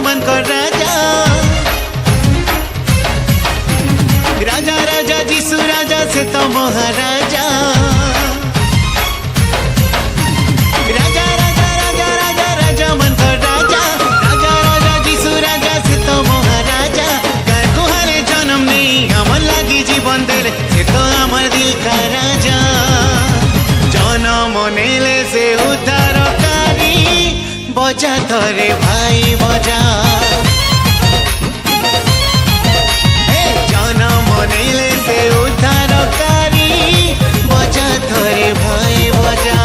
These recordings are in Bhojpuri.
मन कर राजा राजा राजा जीसु राजा से तो महाराजा राजा राजा राजा राजा राजा मन कर राजा राजा राजा जीसु राजा से तो महाराजा गाय गुहाले जन्म नहीं अमर लागी जीवन देले से तो अमर दिल का राजा जन्म नेले से उद्धारकारी बजा थरे भाई बजा जन्म नेले से उद्धारकारी बजा थरे भाई बजा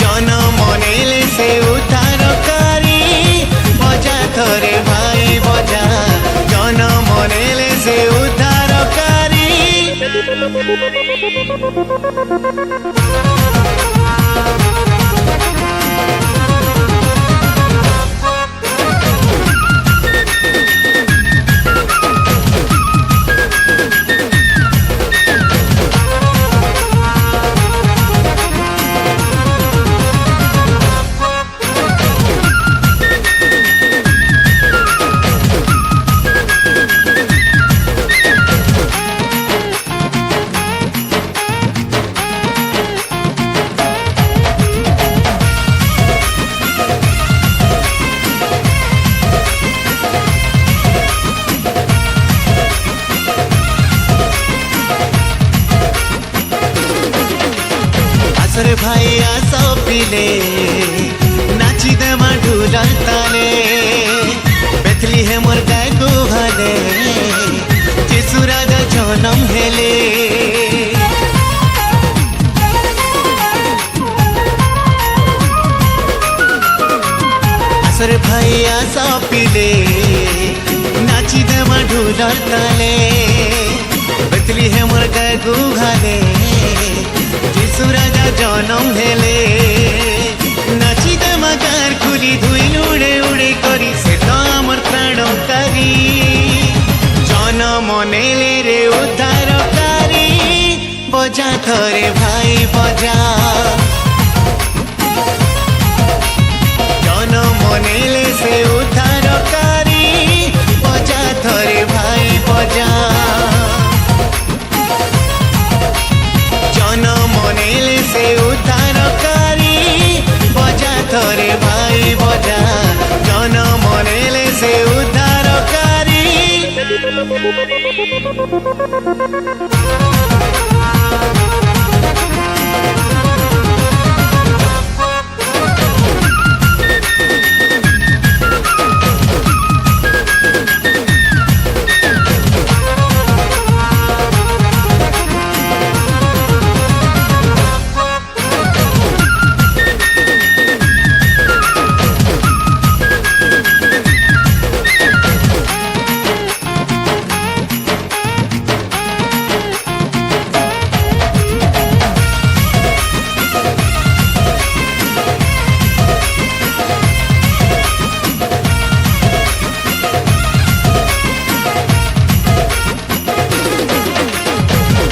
जन्म नेले से उद्धारकारी बजा थरे भाई बजा जन्म नेले से उद्धारकारी आसरे भाई आसो पिले नाची दे मा ढोलर ताले बेथली है मोर गाय गुहाले जीसु राजा जन्म हेले आसरे भाई आसो पिले नाची दे मा ढोलर ताले बेथली है मोर गाय गुहाले जीसु राजा जन्म हेले नाची दे मगार खुली धुई उड़े उड़े करी से तो अमर प्राणकारी जन्म नेले रे उद्धारकारी बजा थरे भाई बजा जन्म नेले से उद्धारकारी बजा थरे भाई बजा जन्म नेले से उद्धारकारी बजा थरे भाई बजा जन्म नेले से उद्धारकारी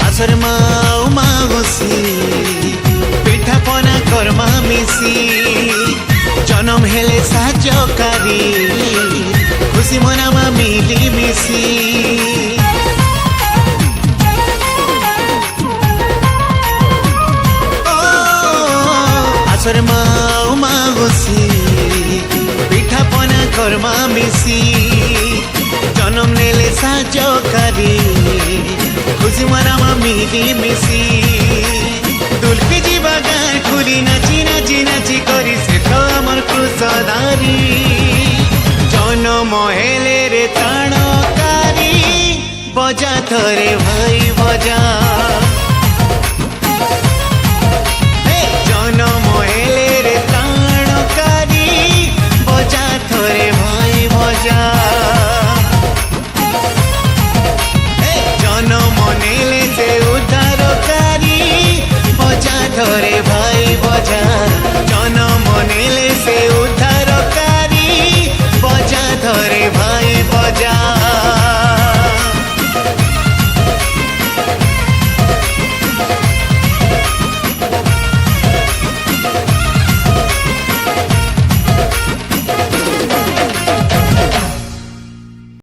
आसर माऊ मागुसी पिठा पना कर्मा मिसी जन्म हेले साजकारी खुशी मनामा मिली मिसी आसर माऊ मागुसी पिठा पना कर्मा मिसी जन्म नेले साजकारी खुशी मनामा मिली मिसी दुलकी जीवा गान खुली नाची नाची नाची करी से तो अमर क्रुशधारी जन्म हेले रे त्राणकारी बजा थरे भाई बजा